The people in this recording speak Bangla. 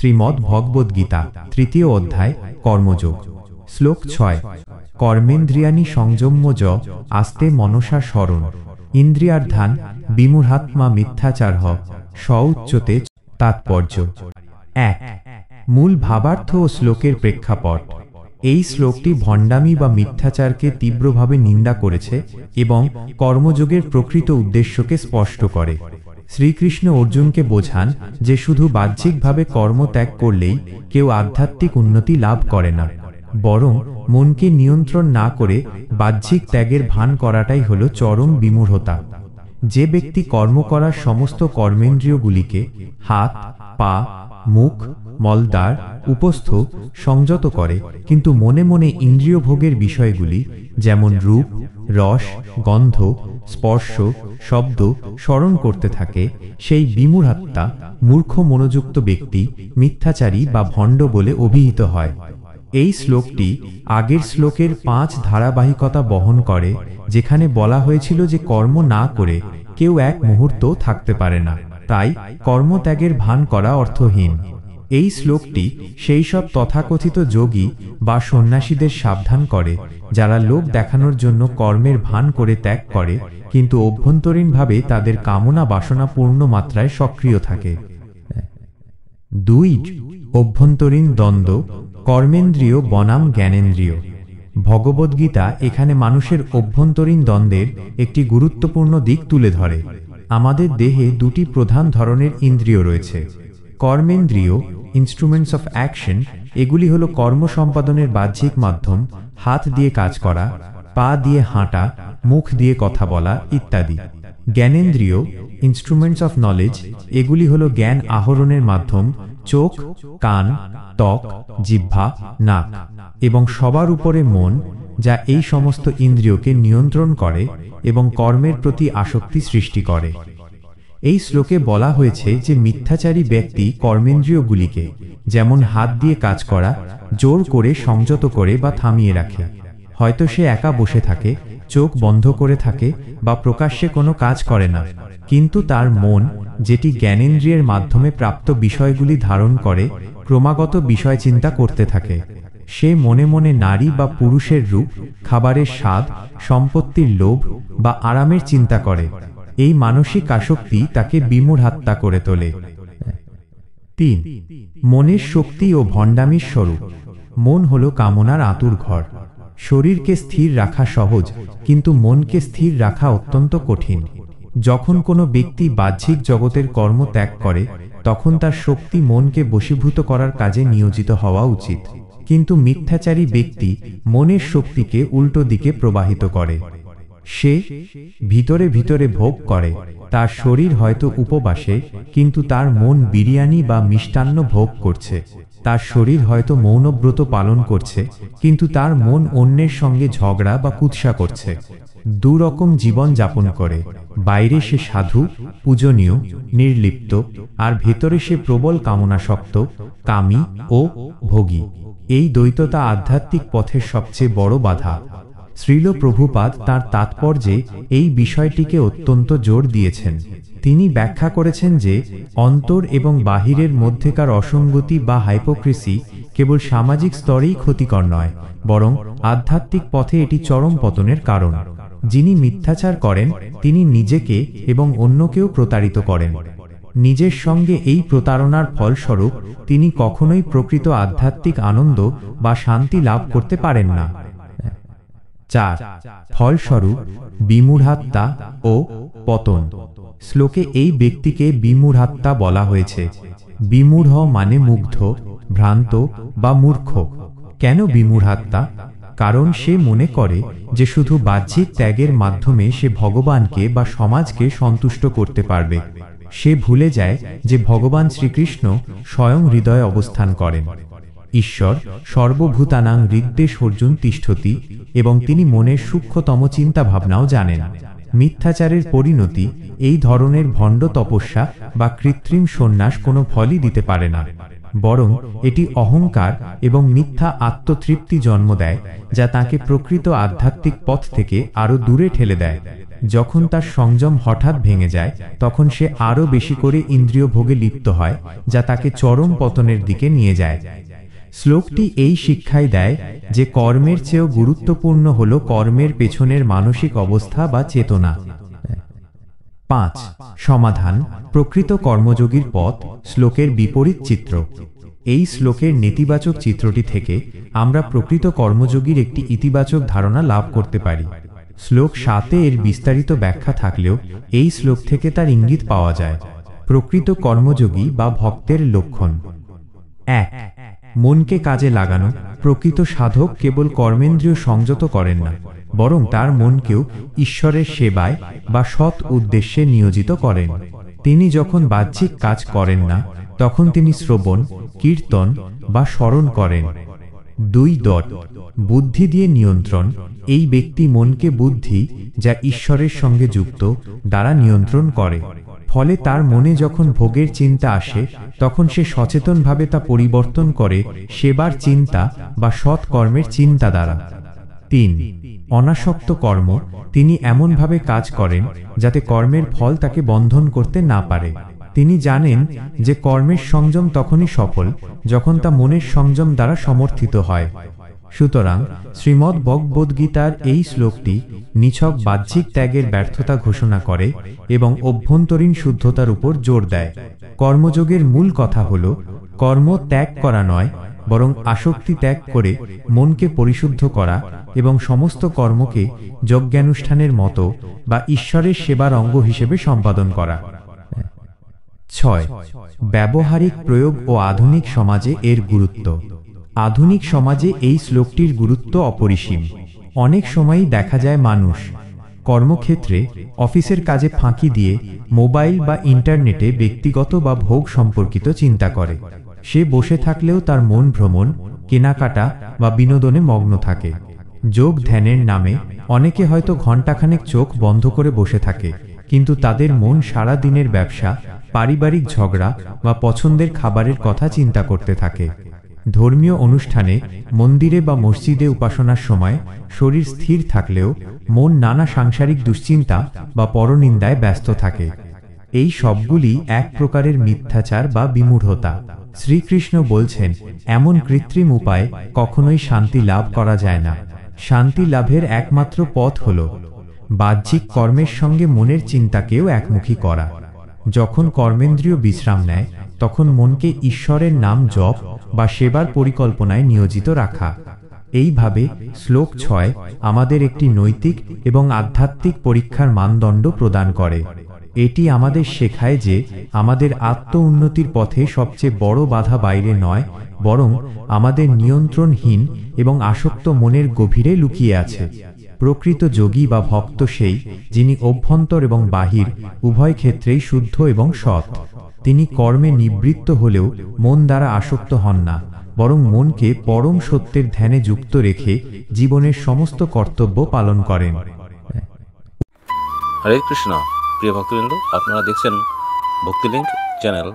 শ্রীমদ্ ভগবদ গীতা তৃতীয় অধ্যায় কর্মযোগ শ্লোক 6 কর্মেন্দ্রিয়াণি সংযম্য আস্তে মনসা স্মরণ ইন্দ্রিয়ার্ধান বিমূঢ়াত্মা মিথ্যাচারঃ স উচ্যতে। তাৎপর্য 1 মূল ভাবার্থ ও শ্লোকের প্রেক্ষাপট। এই শ্লোকটি ভণ্ডামি বা মিথ্যাচারকে তীব্রভাবে নিন্দা করেছে এবং কর্মযোগের প্রকৃত উদ্দেশ্যকে স্পষ্ট করে। শ্রীকৃষ্ণ অর্জুনকে বোঝান যে শুধু বাহ্যিকভাবে কর্ম ত্যাগ করলেই কেউ আধ্যাত্মিক উন্নতি লাভ করে না, বরং মনকে নিয়ন্ত্রণ না করে বাহ্যিক ত্যাগের ভান করাটাই হল চরম বিমূঢ়তা। যে ব্যক্তি কর্ম করার সমস্ত কর্মেন্দ্রিয়গুলিকে হাত, পা, মুখ, মলদ্বার, উপস্থ সংযত করে, কিন্তু মনে মনে ইন্দ্রিয় ভোগের বিষয়গুলি যেমন রূপ, রস, গন্ধ, স্পর্শ, শব্দ স্মরণ করতে থাকে, সেই বিমূঢ়াত্মা মূর্খ মনোযুক্ত ব্যক্তি মিথ্যাচারী বা ভণ্ড বলে অভিহিত হয়। এই শ্লোকটি আগের শ্লোকের 5 ধারাবাহিকতা বহন করে, যেখানে বলা হয়েছিল যে কর্ম না করে কেউ এক মুহূর্ত থাকতে পারে না, তাই কর্মত্যাগের ভান করা অর্থহীন। এই শ্লোকটি সেই সব তথাকথিত যোগী বা সন্ন্যাসীদের সাবধান করে যারা লোক দেখানোর জন্য কর্মের ভান করে ত্যাগ করে, কিন্তু অভ্যন্তরীণভাবে তাদের কামনা বাসনা পূর্ণ মাত্রায় সক্রিয় থাকে। 2 অভ্যন্তরীণ দ্বন্দ্ব কর্মেন্দ্রিয় বনাম জ্ঞানেন্দ্রিয়। ভগবদ্গীতা এখানে মানুষের অভ্যন্তরীণ দ্বন্দ্বের একটি গুরুত্বপূর্ণ দিক তুলে ধরে। আমাদের দেহে 2টি প্রধান ধরনের ইন্দ্রিয় রয়েছে। কর্মেন্দ্রিয় ইনস্ট্রুমেন্টস অফ অ্যাকশন, এগুলি হলো কর্ম সম্পাদনের বাহ্যিক মাধ্যম, হাত দিয়ে কাজ করা, পা দিয়ে হাঁটা, মুখ দিয়ে কথা বলা ইত্যাদি। জ্ঞানেন্দ্রিয় ইনস্ট্রুমেন্টস অফ নলেজ, এগুলি হলো জ্ঞান আহরণের মাধ্যম, চোখ, কান, ত্বক, জিহ্বা, নাক এবং সবার উপরে মন, যা এই সমস্ত ইন্দ্রিয়কে নিয়ন্ত্রণ করে এবং কর্মের প্রতি আসক্তি সৃষ্টি করে। এই শ্লোকে বলা হয়েছে যে মিথ্যাচারী ব্যক্তি কর্মেন্দ্রিয়গুলিকে, যেমন হাত দিয়ে কাজ করা, জোর করে সংযত করে বা থামিয়ে রাখে। হয়তো সে একা বসে থাকে, চোখ বন্ধ করে থাকে বা প্রকাশ্যে কোনো কাজ করে না, কিন্তু তার মন, যেটি জ্ঞানেন্দ্রিয়ের মাধ্যমে প্রাপ্ত বিষয়গুলি ধারণ করে, ক্রমাগত বিষয় চিন্তা করতে থাকে। সে মনে মনে নারী বা পুরুষের রূপ, খাবারের স্বাদ, সম্পত্তির লোভ বা আরামের চিন্তা করে। এই মানসিক আসক্তি তাকে বিমূঢ়াত্মা করে তোলে। 3 মনের শক্তি ও ভণ্ডামির স্বরূপ। মন হল কামনার আতুর ঘর। শরীরকে স্থির রাখা সহজ, কিন্তু মনকে স্থির রাখা অত্যন্ত কঠিন। যখন কোনো ব্যক্তি বাহ্যিক জগতের কর্ম ত্যাগ করে, তখন তার শক্তি মনকে বশীভূত করার কাজে নিয়োজিত হওয়া উচিত, কিন্তু মিথ্যাচারী ব্যক্তি মনের শক্তিকে উল্টো দিকে প্রবাহিত করে। সে ভিতরে ভিতরে ভোগ করে। তার শরীর হয়তো উপবাসে, কিন্তু তার মন বিরিয়ানি বা মিষ্টান্ন ভোগ করছে। তার শরীর হয়তো মৌনব্রত পালন করছে, কিন্তু তার মন অন্যের সঙ্গে ঝগড়া বা কুৎসা করছে। 2 রকম জীবন যাপন করে। বাইরে সে সাধু, পূজনীয়, নির্লিপ্ত, আর ভেতরে সে প্রবল কামনাসক্ত, কামী ও ভোগী। এই দ্বৈততা আধ্যাত্মিক পথের সবচেয়ে বড় বাধা। শ্রীল প্রভুপাদ তাঁর তাৎপর্যে এই বিষয়টিকে অত্যন্ত জোর দিয়েছেন। তিনি ব্যাখ্যা করেছেন যে অন্তর এবং বাহিরের মধ্যেকার অসঙ্গতি বা হাইপোক্রিসি কেবল সামাজিক স্তরেই ক্ষতিকর নয়, বরং আধ্যাত্মিক পথে এটি চরম পতনের কারণ। যিনি মিথ্যাচার করেন তিনি নিজেকে এবং অন্যকেও প্রতারিত করেন। নিজের সঙ্গে এই প্রতারণার ফলস্বরূপ তিনি কখনোই প্রকৃত আধ্যাত্মিক আনন্দ বা শান্তি লাভ করতে পারেন না। 4 ফলস্বরূপ বিমূঢ়াত্মা ও পতন। শ্লোকে এই ব্যক্তিকে বিমূঢ়াত্মা বলা হয়েছে। বিমূঢ় মানে মুগ্ধ, ভ্রান্ত বা মূর্খ। কেন বিমূঢ়াত্মা? কারণ সে মনে করে যে শুধু বাহ্যিক ত্যাগের মাধ্যমে সে ভগবানকে বা সমাজকে সন্তুষ্ট করতে পারবে। সে ভুলে যায় যে ভগবান শ্রীকৃষ্ণ স্বয়ং হৃদয়ে অবস্থান করেন। ঈশ্বর সর্বভূতানাং হৃদ্দেশর্জুন তিষ্ঠতি, এবং তিনি মনের সূক্ষ্মতম চিন্তা ভাবনাও জানেন। মিথ্যাচারের পরিণতি এই ধরনের ভণ্ড তপস্যা বা কৃত্রিম সন্ন্যাস কোনো ফলই দিতে পারে না, বরং এটি অহংকার এবং মিথ্যা আত্মতৃপ্তি জন্ম দেয়, যা তাকে প্রকৃত আধ্যাত্মিক পথ থেকে আরো দূরে ঠেলে দেয়। যখন তার সংযম হঠাৎ ভেঙে যায় তখন সে আরও বেশি করে ইন্দ্রিয় ভোগে লিপ্ত হয়, যা তাকে চরম পতনের দিকে নিয়ে যায়। শ্লোকটি এই শিক্ষাই দেয় যে কর্মের চেয়েও গুরুত্বপূর্ণ হল কর্মের পেছনের মানসিক অবস্থা বা চেতনা। 5. সমাধান: প্রকৃত কর্মযোগীর পথ। শ্লোকের বিপরীত চিত্র। এই শ্লোকের নেতিবাচক চিত্রটি থেকে আমরা প্রকৃত কর্মযোগীর একটি ইতিবাচক ধারণা লাভ করতে পারি। শ্লোক 7 এর বিস্তারিত ব্যাখ্যা থাকলেও এই শ্লোক থেকে তার ইঙ্গিত পাওয়া যায়। প্রকৃত কর্মযোগী বা ভক্তের লক্ষণ: 1. মনকে কাজে লাগানো। প্রকৃত সাধক কেবল কর্মেন্দ্রিয় সংযত করেন না, বরং তার মনকেও ঈশ্বরের সেবায় বা সৎ উদ্দেশ্যে নিয়োজিত করেন। তিনি যখন বাহ্যিক কাজ করেন না, তখন তিনি শ্রবণ, কীর্তন বা স্মরণ করেন। 2. বুদ্ধি দিয়ে নিয়ন্ত্রণ। এই ব্যক্তি মনকে বুদ্ধি, যা ঈশ্বরের সঙ্গে যুক্ত, দ্বারা নিয়ন্ত্রণ করে। ফলে তার মনে যখন ভোগের চিন্তা আসে, তখন সে সচেতনভাবে তা পরিবর্তন করে সেবার চিন্তা বা সৎ কর্মের চিন্তা দ্বারা। 3. অনাসক্ত কর্ম। তিনি এমনভাবে কাজ করেন যাতে কর্মের ফল তাকে বন্ধন করতে না পারে। তিনি জানেন যে কর্মের সংযম তখনই সফল যখন তা মনের সংযম দ্বারা সমর্থিত হয়। সুতরাং শ্রীমদ্ ভগবদ্গীতার এই শ্লোকটি নিছক বাহ্যিক ত্যাগের ব্যর্থতা ঘোষণা করে এবং অভ্যন্তরীণ শুদ্ধতার উপর জোর দেয়। কর্মযোগের মূল কথা হল কর্ম ত্যাগ করা নয়, বরং আসক্তি ত্যাগ করে মনকে পরিশুদ্ধ করা এবং সমস্ত কর্মকে যজ্ঞানুষ্ঠানের মতো বা ঈশ্বরের সেবার অঙ্গ হিসেবে সম্পাদন করা। 6. ব্যবহারিক প্রয়োগ ও আধুনিক সমাজে এর গুরুত্ব। আধুনিক সমাজে এই শ্লোকটির গুরুত্ব অপরিসীম। অনেক সময়ই দেখা যায় মানুষ কর্মক্ষেত্রে অফিসের কাজে ফাঁকি দিয়ে মোবাইল বা ইন্টারনেটে ব্যক্তিগত বা ভোগ সম্পর্কিত চিন্তা করে। সে বসে থাকলেও তার মন ভ্রমণ, কেনাকাটা বা বিনোদনে মগ্ন থাকে। যোগ ধ্যানের নামে অনেকে হয়তো ঘণ্টাখানেক চোখ বন্ধ করে বসে থাকে, কিন্তু তাদের মন সারা দিনের ব্যবসা, পারিবারিক ঝগড়া বা পছন্দের খাবারের কথা চিন্তা করতে থাকে। ধর্মীয় অনুষ্ঠানে, মন্দিরে বা মসজিদে উপাসনার সময় শরীর স্থির থাকলেও মন নানা সাংসারিক দুশ্চিন্তা বা পরনিন্দায় ব্যস্ত থাকে। এই সবগুলি এক প্রকারের মিথ্যাচার বা বিমূঢ়তা। শ্রীকৃষ্ণ বলছেন, এমন কৃত্রিম উপায় কখনোই শান্তি লাভ করা যায় না। শান্তি লাভের একমাত্র পথ হল বাহ্যিক কর্মের সঙ্গে মনের চিন্তাকেও একমুখী করা। যখন কর্মেন্দ্রিয় বিশ্রাম নেয়, তখন মনকে ঈশ্বরের নাম জপ বা সেবার পরিকল্পনায় নিয়োজিত রাখা। এইভাবে শ্লোক 6 আমাদের একটি নৈতিক এবং আধ্যাত্মিক পরীক্ষার মানদণ্ড প্রদান করে। এটি আমাদের শেখায় যে আমাদের আত্ম উন্নতির পথে সবচেয়ে বড় বাধা বাইরে নয়, বরং আমাদের নিয়ন্ত্রণহীন এবং আসক্ত মনের গভীরে লুকিয়ে আছে। প্রকৃত যোগী বা ভক্ত সেই, যিনি অভ্যন্তর এবং বাহির উভয় ক্ষেত্রেই শুদ্ধ এবং সৎ। তিনি কর্মে নিবৃত্ত হলেও মন দ্বারা আসক্ত হন না, বরং মনকে পরম সত্যের ধ্যানে যুক্ত রেখে জীবনের সমস্ত কর্তব্য পালন করেন। হরে কৃষ্ণ। প্রিয় ভক্তবৃন্দ, আপনারা দেখছেন ভক্তিলিঙ্ক চ্যানেল।